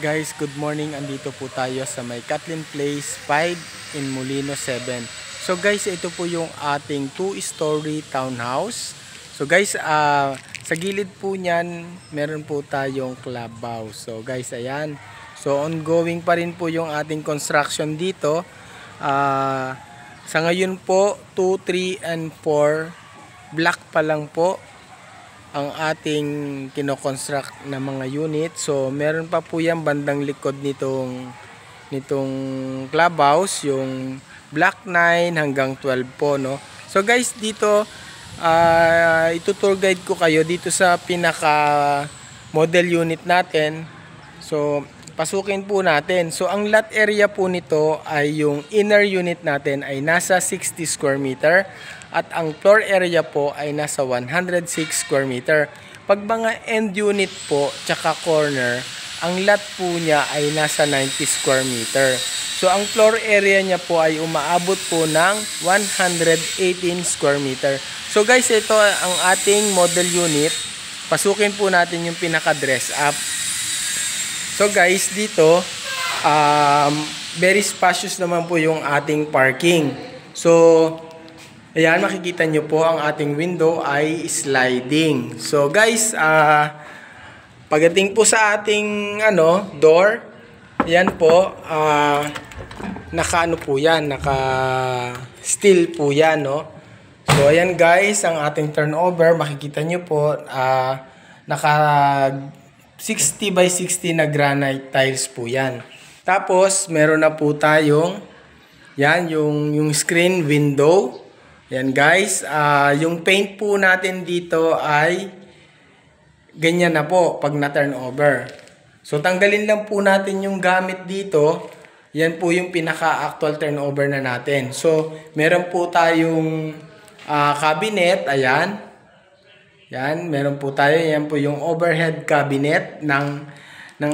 Guys, good morning. Andito po tayo sa may Catlin Place 5 in Molino 7. So guys, ito po yung ating 2-story townhouse. So guys, sa gilid po niyan, meron po tayong clubhouse. So guys, ayan. So ongoing pa rin po yung ating construction dito. Sa ngayon po, 2, 3, and 4 block pa lang po ang ating kinoconstruct na mga unit. So meron pa po yan bandang likod nitong clubhouse, yung block 9 hanggang 12 po, no. So guys, dito itutour guide ko kayo dito sa pinaka model unit natin. So pasukin po natin. So ang lot area po nito ay yung inner unit natin ay nasa 60 square meter. At ang floor area po ay nasa 106 square meter. Pag mga end unit po, tsaka corner, ang lot po niya ay nasa 90 square meter. So ang floor area niya po ay umaabot po ng 118 square meter. So guys, ito ang ating model unit. Pasukin po natin yung pinaka dress up. So guys, dito, very spacious naman po yung ating parking. So ayan, makikita nyo po ang ating window ay sliding. So guys, pagdating po sa ating door, yan po, naka po yan, naka steel po yan, no. So ayan guys, ang ating turnover, makikita nyo po, naka 60 by 60 na granite tiles po yan. Tapos meron na po tayong yan, yung screen window. Yan guys, yung paint po natin dito ay ganyan na po pag na-turn over. So tanggalin lang po natin yung gamit dito. Yan po yung pinaka-actual turnover na natin. So meron po tayong cabinet, ayan. Yan, meron po tayo. Yan po yung overhead cabinet ng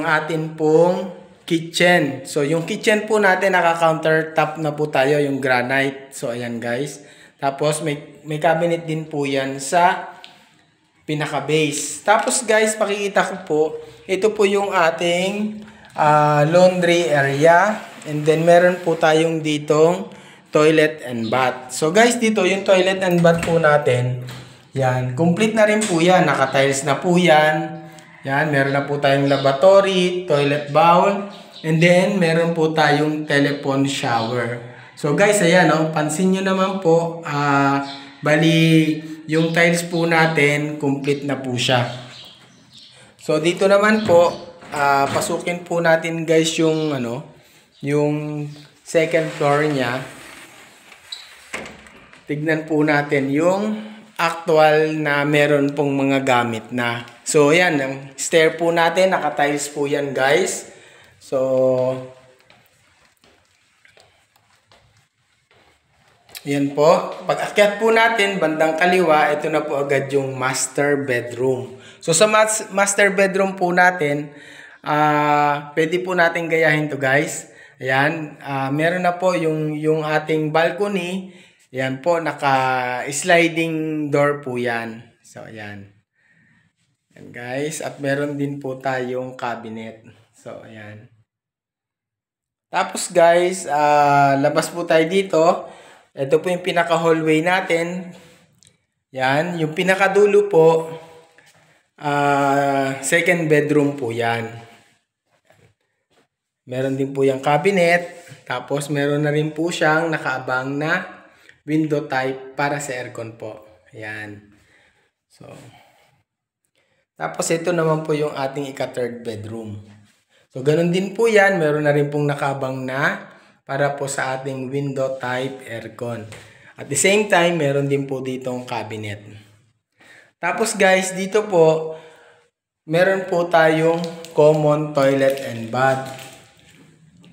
atin pong kitchen. So yung kitchen po natin naka-countertop na po tayo, yung granite. So ayan guys. Tapos may cabinet din po yan sa pinaka base. Tapos guys, pakikita ko po, ito po yung ating laundry area. And then meron po tayong ditong toilet and bath. So guys, dito yung toilet and bath po natin. Yan, complete na rin po yan. Naka-tiles na po yan. Yan, meron na po tayong lavatory, toilet bowl. And then meron po tayong telephone shower. So guys, ayan, pansin nyo naman po, bali yung tiles po natin, complete na po siya. So dito naman po, pasukin po natin guys yung yung second floor niya. Tignan po natin yung actual na meron pong mga gamit na. So ayan, ang stair po natin, naka-tiles po yan guys. So yan po. Pag akyat po natin, bandang kaliwa, ito na po agad yung master bedroom. So sa master bedroom po natin, pwede po natin gayahin to guys. Ayan, meron na po yung ating balcony. Ayan po, naka-sliding door po yan. So ayan. Ayan guys, at meron din po tayong cabinet. So ayan. Tapos guys, labas po tayo dito. Ito po yung pinaka-hallway natin. Yan. Yung pinakadulo po, second bedroom po yan. Meron din po yung cabinet. Tapos meron na rin po siyang nakaabang na window type para sa aircon po. Yan. So, tapos ito naman po yung ating ika-third bedroom. So, ganun din po yan. Meron na rin pong nakaabang na para po sa ating window type aircon. At the same time, meron din po ditong cabinet. Tapos guys, dito po, meron po tayong common toilet and bath.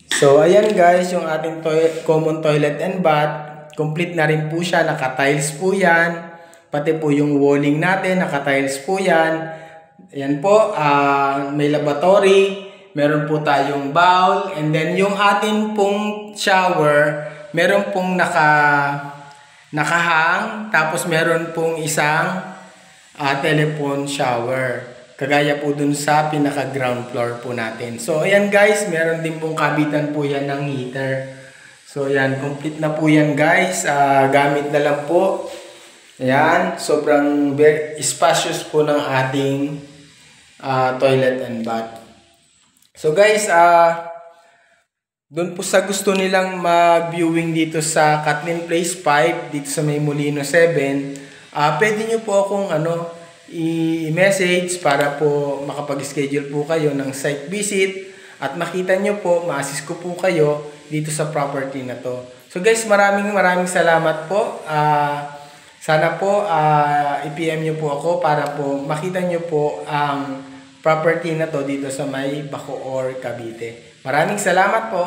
So ayan guys, yung ating common toilet and bath, complete na rin po siya, naka-tiles po yan. Pati po yung walling natin, naka-tiles po yan. Ayan po, may lavatory. Meron po tayong bowl, and then yung atin pong shower, meron pong nakahang, tapos meron pong isang telephone shower. Kagaya po dun sa pinaka ground floor po natin. So ayan guys, meron din pong kabitan po yan ng heater. So ayan, complete na po yan guys. Gamit na lang po. Ayan, sobrang very spacious po ng ating toilet and bath. So guys, doon po sa gusto nilang mag-viewing dito sa Catlin Place 5, dito sa May Molino 7, pwede nyo po akong i-message para po makapag-schedule po kayo ng site visit at makita nyo po, ma-assist ko po kayo dito sa property na to. So guys, maraming salamat po. Sana po i-PM nyo po ako para po makita nyo po ang property na to dito sa May Bacoor, Cavite. Maraming salamat po.